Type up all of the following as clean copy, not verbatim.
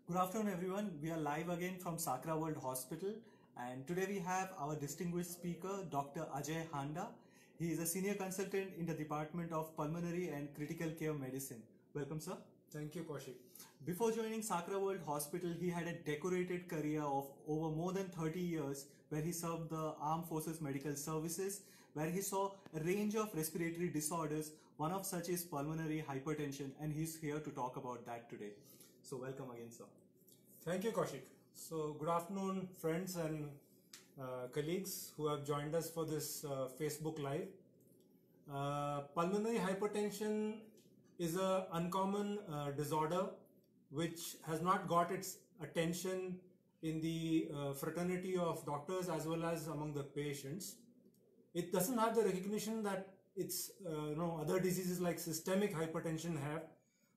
Good afternoon, everyone. We are live again from Sakra World Hospital, and today we have our distinguished speaker, Dr. Ajay Handa. He is a senior consultant in the Department of Pulmonary and Critical Care Medicine. Welcome, sir. Thank you, Kaushik. Before joining Sakra World Hospital, he had a decorated career of over more than 30 years where he served the Armed Forces Medical Services, where he saw a range of respiratory disorders. One of such is pulmonary hypertension, and he's here to talk about that today. So, welcome again, sir. Thank you, Kaushik. So, good afternoon, friends and colleagues who have joined us for this Facebook Live. Pulmonary hypertension is an uncommon disorder which has not got its attention in the fraternity of doctors as well as among the patients. It doesn't have the recognition that its other diseases like systemic hypertension have.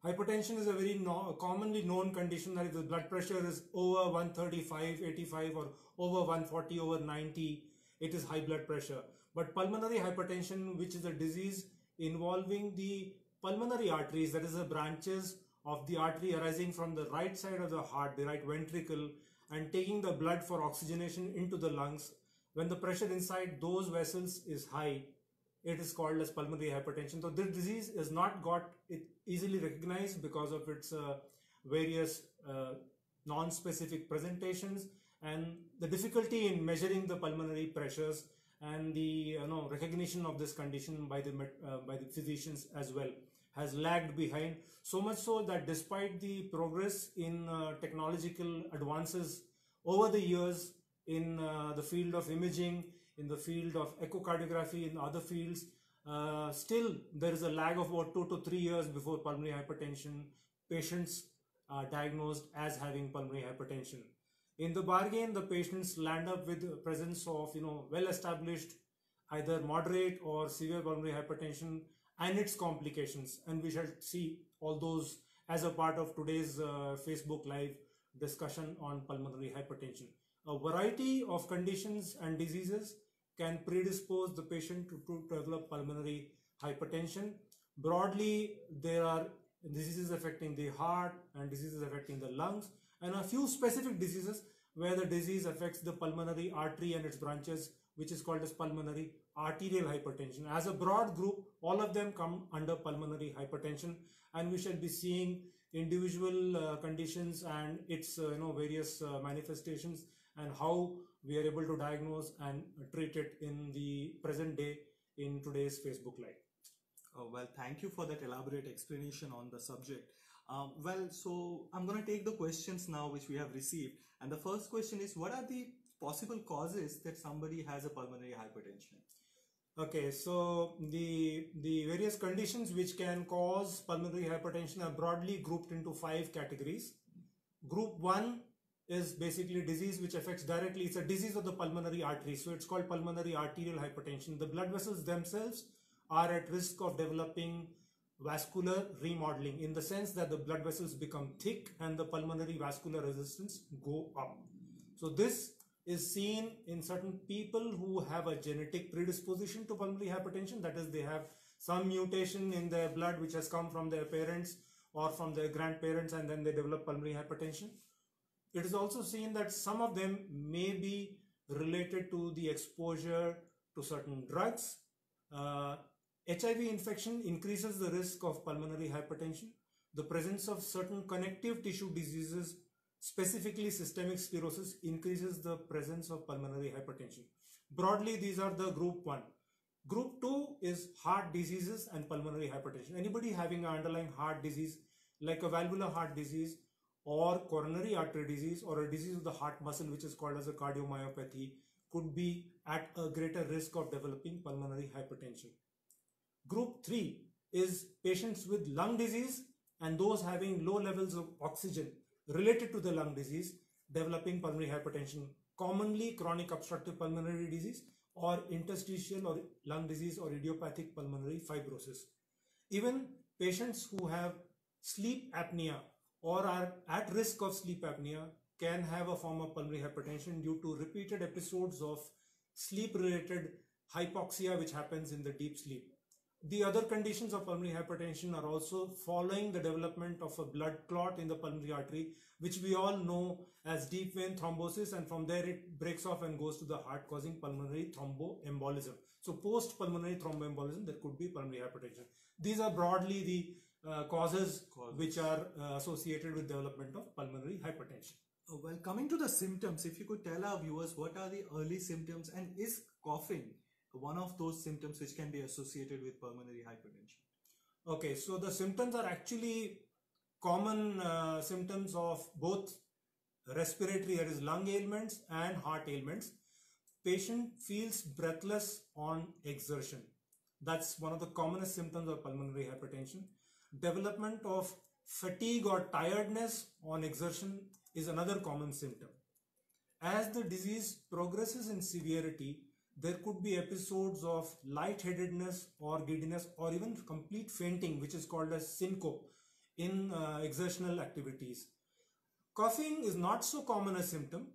Hypertension is a very commonly known condition that if the blood pressure is over 135, 85 or over 140, over 90, it is high blood pressure. But pulmonary hypertension, which is a disease involving the pulmonary arteries, that is the branches of the artery arising from the right side of the heart, the right ventricle, and taking the blood for oxygenation into the lungs. When the pressure inside those vessels is high, it is called as pulmonary hypertension. So this disease is not got it easily recognized because of its various non-specific presentations and the difficulty in measuring the pulmonary pressures and the recognition of this condition by the physicians as well has lagged behind, so much so that despite the progress in technological advances over the years in the field of imaging, in the field of echocardiography, in other fields, still there is a lag of about 2 to 3 years before pulmonary hypertension patients are diagnosed as having pulmonary hypertension. In the bargain, the patients land up with the presence of well-established either moderate or severe pulmonary hypertension and its complications, and we shall see all those as a part of today's Facebook Live discussion on pulmonary hypertension. A variety of conditions and diseases can predispose the patient to develop pulmonary hypertension. Broadly, there are diseases affecting the heart and diseases affecting the lungs, and a few specific diseases where the disease affects the pulmonary artery and its branches, which is called as pulmonary arterial hypertension. As a broad group, all of them come under pulmonary hypertension, and we shall be seeing individual conditions and its various manifestations and how we are able to diagnose and treat it in the present day in today's Facebook Live. Well, thank you for that elaborate explanation on the subject. So I'm going to take the questions now which we have received. And the first question is, what are the possible causes that somebody has a pulmonary hypertension? Okay, so the various conditions which can cause pulmonary hypertension are broadly grouped into 5 categories. Group 1 is basically disease which affects directly, it's a disease of the pulmonary artery, so it's called pulmonary arterial hypertension. The blood vessels themselves are at risk of developing vascular remodeling in the sense that the blood vessels become thick and the pulmonary vascular resistance go up. So this is seen in certain people who have a genetic predisposition to pulmonary hypertension, that is, they have some mutation in their blood which has come from their parents or from their grandparents, and then they develop pulmonary hypertension. It is also seen that some of them may be related to the exposure to certain drugs. HIV infection increases the risk of pulmonary hypertension. The presence of certain connective tissue diseases, specifically systemic sclerosis, increases the presence of pulmonary hypertension. Broadly, these are the group 1. Group 2 is heart diseases and pulmonary hypertension. Anybody having an underlying heart disease like a valvular heart disease or coronary artery disease or a disease of the heart muscle which is called as a cardiomyopathy could be at a greater risk of developing pulmonary hypertension. Group 3 is patients with lung disease and those having low levels of oxygen related to the lung disease developing pulmonary hypertension, commonly chronic obstructive pulmonary disease or interstitial or lung disease or idiopathic pulmonary fibrosis. Even patients who have sleep apnea or are at risk of sleep apnea can have a form of pulmonary hypertension due to repeated episodes of sleep related hypoxia which happens in the deep sleep. the other conditions of pulmonary hypertension are also following the development of a blood clot in the pulmonary artery, which we all know as deep vein thrombosis, and from there it breaks off and goes to the heart, causing pulmonary thromboembolism. So post pulmonary thromboembolism, there could be pulmonary hypertension. These are broadly the causes which are associated with development of pulmonary hypertension. Well, coming to the symptoms, if you could tell our viewers what are the early symptoms, and is coughing one of those symptoms which can be associated with pulmonary hypertension? Okay, so the symptoms are actually common symptoms of both respiratory, that is lung ailments, and heart ailments. Patient feels breathless on exertion. That's one of the commonest symptoms of pulmonary hypertension. Development of fatigue or tiredness on exertion is another common symptom. As the disease progresses in severity, there could be episodes of lightheadedness or giddiness or even complete fainting, which is called as syncope in exertional activities. Coughing is not so common a symptom,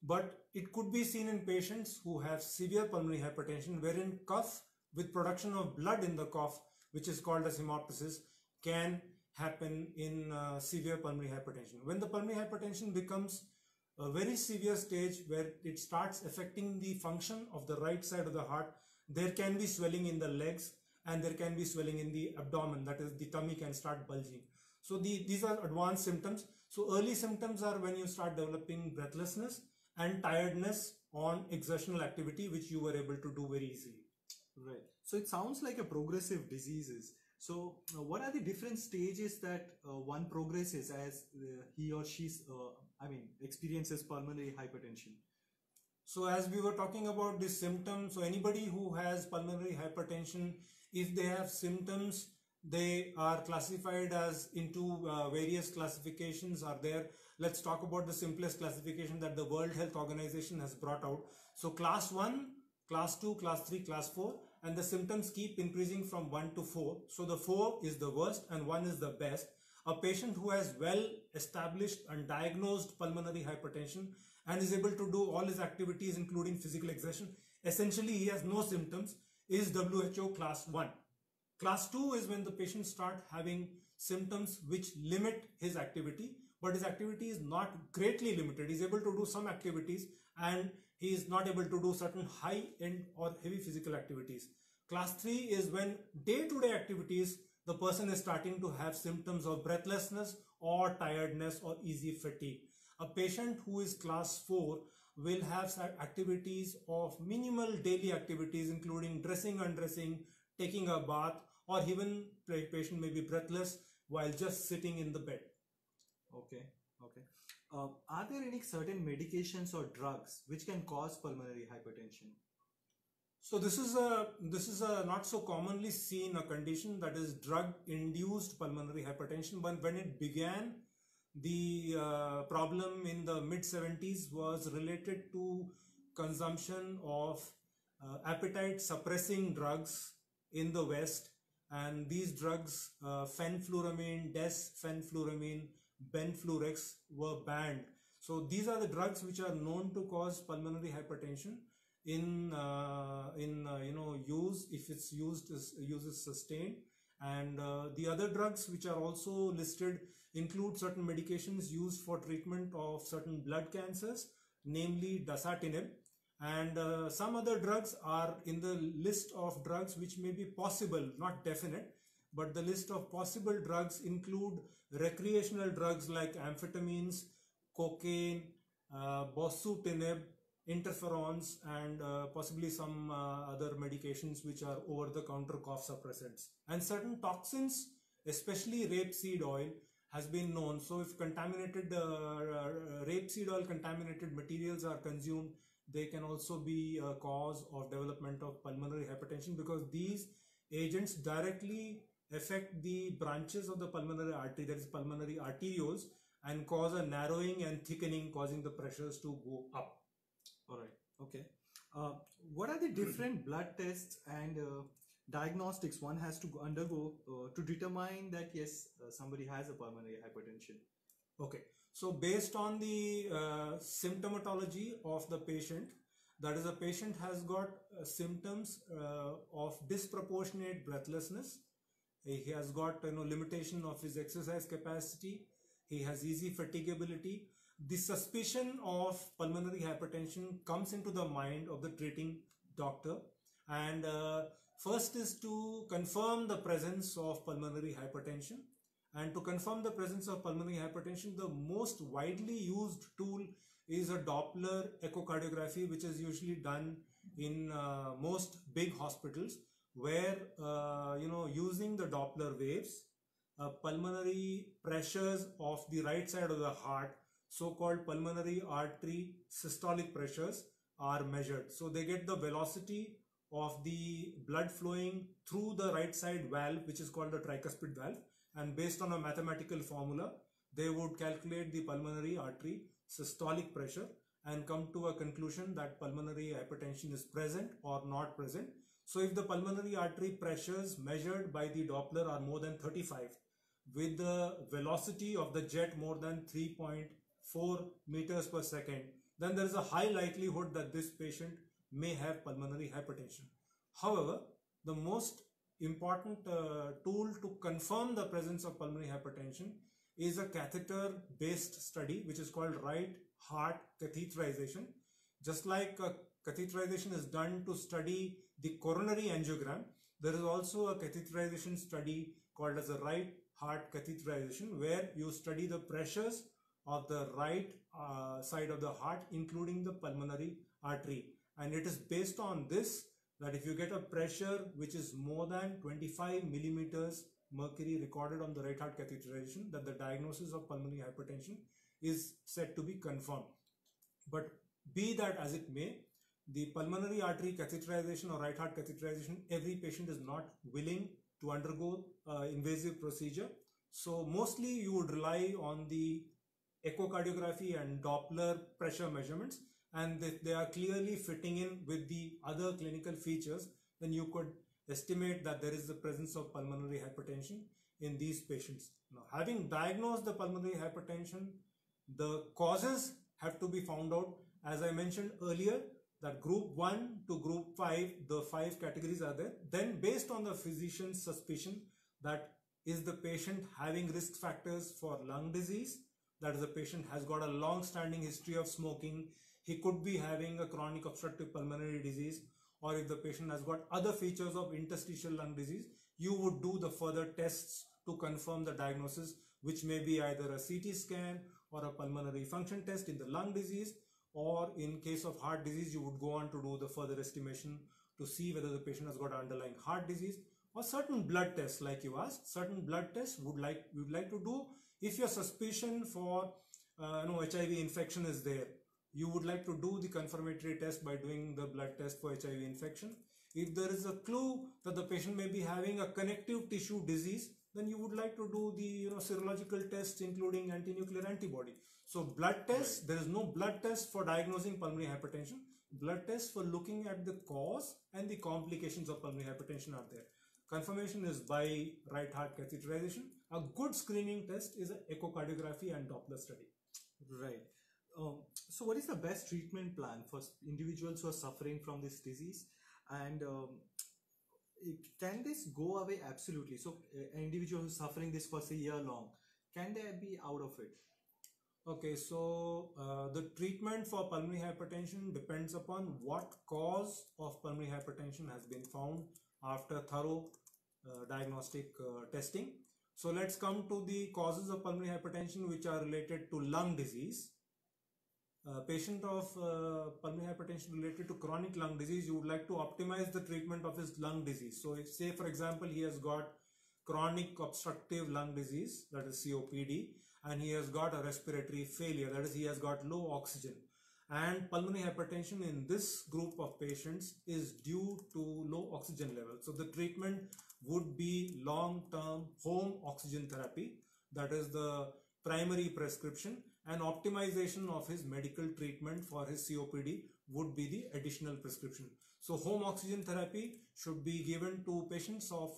but it could be seen in patients who have severe pulmonary hypertension, wherein cough with production of blood in the cough, which is called as hemoptysis, can happen in severe pulmonary hypertension. When the pulmonary hypertension becomes a very severe stage where it starts affecting the function of the right side of the heart, there can be swelling in the legs and there can be swelling in the abdomen, that is the tummy can start bulging. So these are advanced symptoms. So early symptoms are when you start developing breathlessness and tiredness on exertional activity, which you were able to do very easily. Right. So it sounds like a progressive diseases. So what are the different stages that one progresses as he or she experiences pulmonary hypertension? So as we were talking about the symptoms, so anybody who has pulmonary hypertension, if they have symptoms, they are classified as into various classifications are there. Let's talk about the simplest classification that the World Health Organization has brought out. So class 1, class 2, class 3, class 4, and the symptoms keep increasing from 1 to 4. So the 4 is the worst and 1 is the best. A patient who has well established and diagnosed pulmonary hypertension and is able to do all his activities including physical exertion, essentially he has no symptoms, is WHO class 1. Class 2 is when the patient start having symptoms which limit his activity, but his activity is not greatly limited. He is able to do some activities and he is not able to do certain high-end or heavy physical activities. Class 3 is when day-to-day activities, the person is starting to have symptoms of breathlessness or tiredness or easy fatigue. A patient who is class 4 will have activities of minimal daily activities, including dressing, undressing, taking a bath, or even the patient may be breathless while just sitting in the bed. Okay. Are there any certain medications or drugs which can cause pulmonary hypertension? So this is a not so commonly seen a condition, that is drug-induced pulmonary hypertension. But when it began, the problem in the mid-70s was related to consumption of appetite-suppressing drugs in the West, and these drugs, fenfluramine, desfenfluramine, benflurex, were banned. So these are the drugs which are known to cause pulmonary hypertension in use, if it's used is sustained. And the other drugs which are also listed include certain medications used for treatment of certain blood cancers, namely dasatinib, and some other drugs are in the list of drugs which may be possible, not definite, but the list of possible drugs include recreational drugs like amphetamines, cocaine, bosutinib, interferons, and possibly some other medications which are over-the-counter cough suppressants. And certain toxins, especially rapeseed oil, has been known. So if contaminated rapeseed oil contaminated materials are consumed, they can also be a cause of development of pulmonary hypertension, because these agents directly affect the branches of the pulmonary artery, that is pulmonary arterioles, and cause a narrowing and thickening, causing the pressures to go up. All right. Okay. What are the different blood tests and diagnostics one has to undergo to determine that yes, somebody has a pulmonary hypertension? Okay. So based on the symptomatology of the patient, That is, a patient has got symptoms of disproportionate breathlessness. He has got limitation of his exercise capacity. He has easy fatigability. The suspicion of pulmonary hypertension comes into the mind of the treating doctor, and first is to confirm the presence of pulmonary hypertension. And to confirm the presence of pulmonary hypertension, the most widely used tool is a Doppler echocardiography, which is usually done in most big hospitals, where using the Doppler waves, pulmonary pressures of the right side of the heart, so-called pulmonary artery systolic pressures, are measured. So they get the velocity of the blood flowing through the right side valve, which is called the tricuspid valve, and based on a mathematical formula, they would calculate the pulmonary artery systolic pressure and come to a conclusion that pulmonary hypertension is present or not present. So if the pulmonary artery pressures measured by the Doppler are more than 35, with the velocity of the jet more than 3.4 meters per second, then there is a high likelihood that this patient may have pulmonary hypertension. However, the most important tool to confirm the presence of pulmonary hypertension is a catheter based study, which is called right heart catheterization. Just like catheterization is done to study the coronary angiogram, there is also a catheterization study called as a right heart catheterization, where you study the pressures of the right side of the heart, including the pulmonary artery. And it is based on this that if you get a pressure which is more than 25 millimeters mercury recorded on the right heart catheterization, that the diagnosis of pulmonary hypertension is said to be confirmed. But be that as it may, the pulmonary artery catheterization or right heart catheterization, every patient is not willing to undergo invasive procedure. So mostly you would rely on the echocardiography and Doppler pressure measurements, and if they are clearly fitting in with the other clinical features, then you could estimate that there is the presence of pulmonary hypertension in these patients. Now, having diagnosed the pulmonary hypertension, the causes have to be found out. As I mentioned earlier, that group 1 to group 5, the 5 categories are there. Then based on the physician's suspicion that is the patient having risk factors for lung disease, that is, the patient has got a long-standing history of smoking, he could be having a chronic obstructive pulmonary disease, or if the patient has got other features of interstitial lung disease, you would do the further tests to confirm the diagnosis, which may be either a CT scan or a pulmonary function test in the lung disease, or in case of heart disease, you would go on to do the further estimation to see whether the patient has got underlying heart disease, or certain blood tests, like you asked. Certain blood tests we would like to do if your suspicion for HIV infection is there. You would like to do the confirmatory test by doing the blood test for HIV infection. If there is a clue that the patient may be having a connective tissue disease, then you would like to do the serological tests, including anti-nuclear antibody. So blood tests, right. There is no blood test for diagnosing pulmonary hypertension. Blood tests for looking at the cause and the complications of pulmonary hypertension are there. Confirmation is by right heart catheterization. A good screening test is an echocardiography and Doppler study. Right. So what is the best treatment plan for individuals who are suffering from this disease, and can this go away absolutely? So an individual who is suffering this for say a year long, can they be out of it? Okay, so the treatment for pulmonary hypertension depends upon what cause of pulmonary hypertension has been found after thorough diagnostic testing. So let's come to the causes of pulmonary hypertension which are related to lung disease. Patient of pulmonary hypertension related to chronic lung disease, you would like to optimize the treatment of his lung disease. So if, say for example, he has got chronic obstructive lung disease, that is COPD, and he has got a respiratory failure, that is, he has got low oxygen, and pulmonary hypertension in this group of patients is due to low oxygen levels. So the treatment would be long-term home oxygen therapy, that is the primary prescription, and optimization of his medical treatment for his COPD would be the additional prescription. So home oxygen therapy should be given to patients of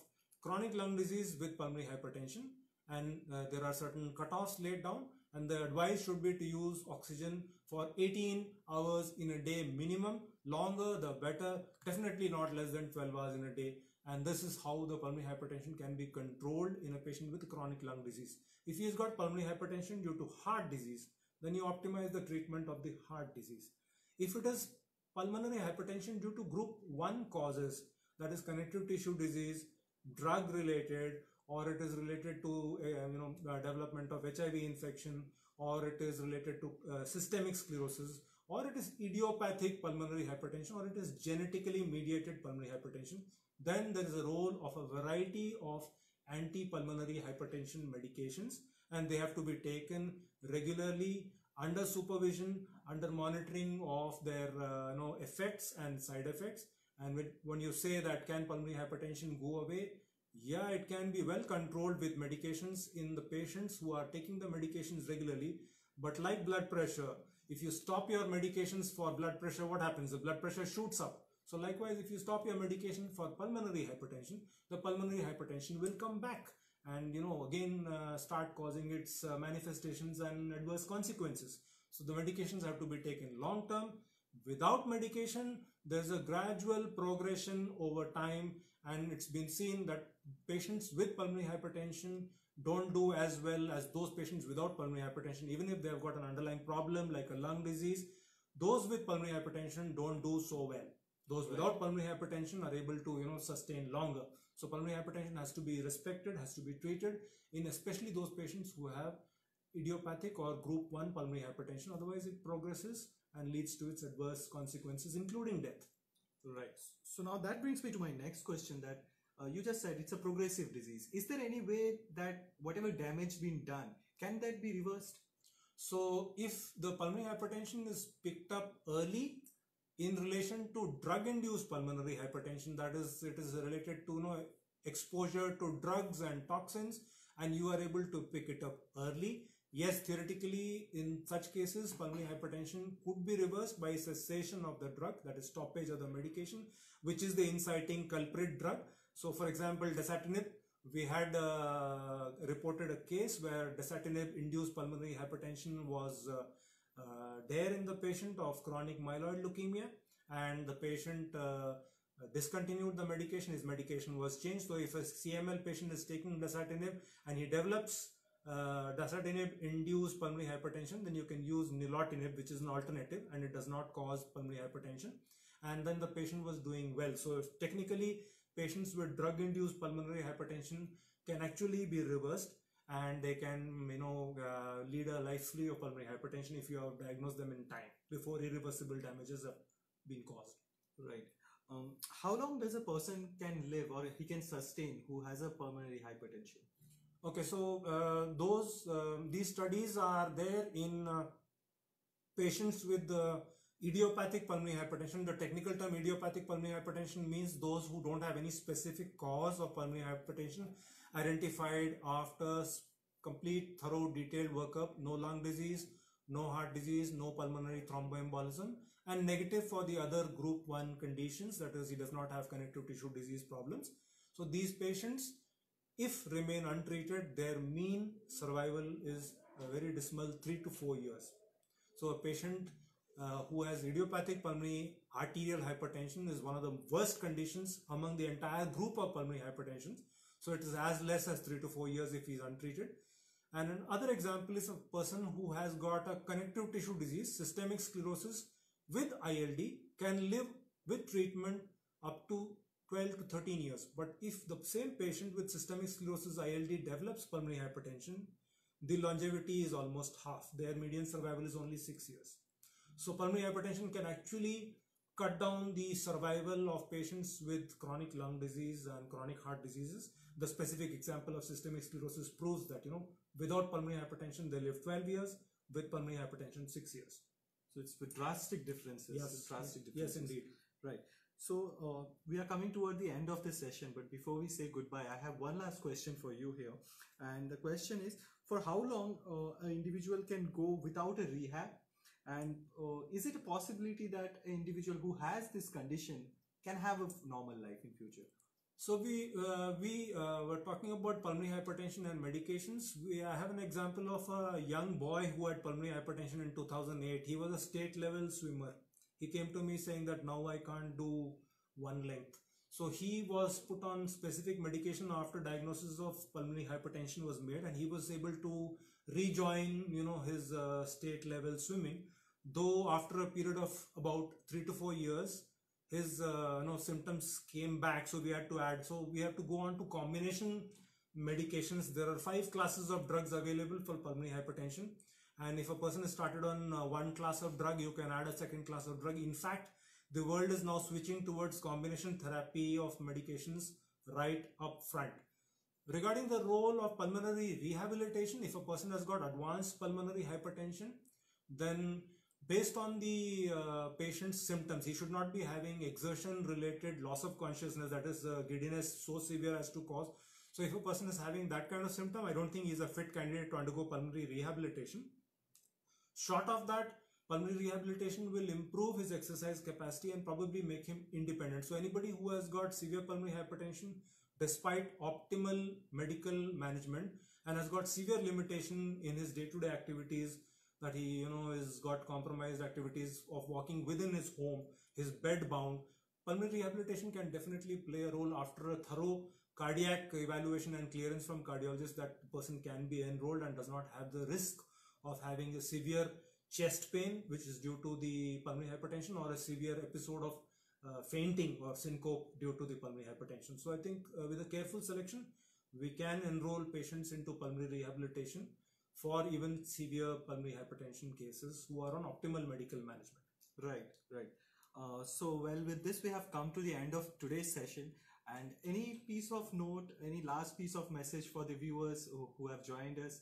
chronic lung disease with pulmonary hypertension, and there are certain cutoffs laid down, and the advice should be to use oxygen for 18 hours in a day minimum. Longer the better, definitely not less than 12 hours in a day. And this is how the pulmonary hypertension can be controlled in a patient with chronic lung disease. If he has got pulmonary hypertension due to heart disease, then you optimize the treatment of the heart disease. If it is pulmonary hypertension due to group 1 causes, that is connective tissue disease, drug related, or it is related to development of HIV infection, or it is related to systemic sclerosis, or it is idiopathic pulmonary hypertension, or it is genetically mediated pulmonary hypertension, then there is a role of a variety of anti-pulmonary hypertension medications, and they have to be taken regularly under supervision, under monitoring of their effects and side effects. And when you say that can pulmonary hypertension go away, yeah, it can be well controlled with medications in the patients who are taking the medications regularly. But like blood pressure, if you stop your medications for blood pressure, what happens? The blood pressure shoots up. So likewise, if you stop your medication for pulmonary hypertension, the pulmonary hypertension will come back and again start causing its manifestations and adverse consequences. So the medications have to be taken long term. Without medication, there's a gradual progression over time, and it's been seen that patients with pulmonary hypertension don't do as well as those patients without pulmonary hypertension. Even if they've got an underlying problem like a lung disease, those with pulmonary hypertension don't do so well. Those without pulmonary hypertension are able to sustain longer. So pulmonary hypertension has to be respected, has to be treated in especially those patients who have idiopathic or group 1 pulmonary hypertension. Otherwise it progresses and leads to its adverse consequences, including death. Right. So now that brings me to my next question, that you just said it's a progressive disease. Is there any way that whatever damage been done, can that be reversed? So if the pulmonary hypertension is picked up early in relation to drug-induced pulmonary hypertension, that is, it is related to exposure to drugs and toxins, and you are able to pick it up early, yes, theoretically in such cases pulmonary hypertension could be reversed by cessation of the drug, that is stoppage of the medication, which is the inciting culprit drug. So for example, dasatinib, we had reported a case where dasatinib induced pulmonary hypertension was there in the patient of chronic myeloid leukemia, and the patient discontinued the medication. His medication was changed. So if a CML patient is taking dasatinib and he develops dasatinib induced pulmonary hypertension, then you can use nilotinib, which is an alternative, and it does not cause pulmonary hypertension, and then the patient was doing well. So technically patients with drug induced pulmonary hypertension can actually be reversed, and they can lead a life free of pulmonary hypertension if you have diagnosed them in time before irreversible damages have been caused. Right. How long does a person can live or he can sustain who has a pulmonary hypertension? Okay, so these studies are there in patients with idiopathic pulmonary hypertension. The technical term idiopathic pulmonary hypertension means those who don't have any specific cause of pulmonary hypertension identified after complete, thorough, detailed workup, no lung disease, no heart disease, no pulmonary thromboembolism, and negative for the other group 1 conditions, that is, he does not have connective tissue disease problems. So these patients, if remain untreated, their mean survival is a very dismal 3 to 4 years. So a patient who has idiopathic pulmonary arterial hypertension is one of the worst conditions among the entire group of pulmonary hypertension. So it is as less as 3 to 4 years if he is untreated. And another example is a person who has got a connective tissue disease, systemic sclerosis with ILD, can live with treatment up to 12 to 13 years. But if the same patient with systemic sclerosis ILD develops pulmonary hypertension, the longevity is almost half. Their median survival is only 6 years. So pulmonary hypertension can actually cut down the survival of patients with chronic lung disease and chronic heart diseases. The specific example of systemic sclerosis proves that, without pulmonary hypertension, they live 12 years, with pulmonary hypertension, 6 years. So it's with drastic differences. Yes, drastic differences. Yes, indeed. Right. So we are coming toward the end of this session, but before we say goodbye, I have one last question for you here. And the question is, for how long an individual can go without a rehab? And is it a possibility that an individual who has this condition can have a normal life in future? So we were talking about pulmonary hypertension and medications. I have an example of a young boy who had pulmonary hypertension in 2008. He was a state level swimmer. He came to me saying that now I can't do one length. So he was put on specific medication after diagnosis of pulmonary hypertension was made, and he was able to rejoin, his state level swimming. Though after a period of about 3 to 4 years, his symptoms came back, so we had to add. So we have to go on to combination medications. There are 5 classes of drugs available for pulmonary hypertension, and if a person is started on one class of drug, you can add a second class of drug. In fact, the world is now switching towards combination therapy of medications right up front. Regarding the role of pulmonary rehabilitation, if a person has got advanced pulmonary hypertension, then based on the patient's symptoms, he should not be having exertion related loss of consciousness, that is giddiness so severe as to cause. So if a person is having that kind of symptom, I don't think he is a fit candidate to undergo pulmonary rehabilitation. Short of that, pulmonary rehabilitation will improve his exercise capacity and probably make him independent. So anybody who has got severe pulmonary hypertension despite optimal medical management and has got severe limitation in his day-to-day activities, that he has got compromised activities of walking within his home, his bed bound, pulmonary rehabilitation can definitely play a role. After a thorough cardiac evaluation and clearance from cardiologist, that person can be enrolled and does not have the risk of having a severe chest pain which is due to the pulmonary hypertension, or a severe episode of fainting or syncope due to the pulmonary hypertension. So I think with a careful selection, we can enroll patients into pulmonary rehabilitation for even severe pulmonary hypertension cases who are on optimal medical management. Right. So well, with this we have come to the end of today's session. And any piece of note, any last piece of message for the viewers who have joined us?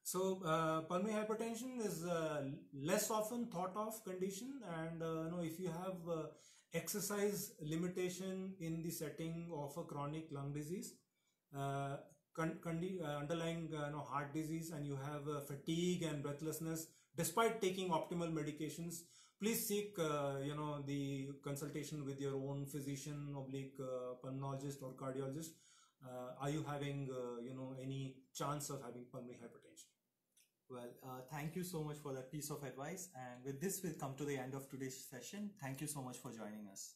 So pulmonary hypertension is a less often thought of condition, and if you have exercise limitation in the setting of a chronic lung disease, underlying heart disease, and you have fatigue and breathlessness despite taking optimal medications, please seek the consultation with your own physician / pulmonologist or cardiologist. Are you having any chance of having pulmonary hypertension? Well, thank you so much for that piece of advice, and with this we'll come to the end of today's session. Thank you so much for joining us.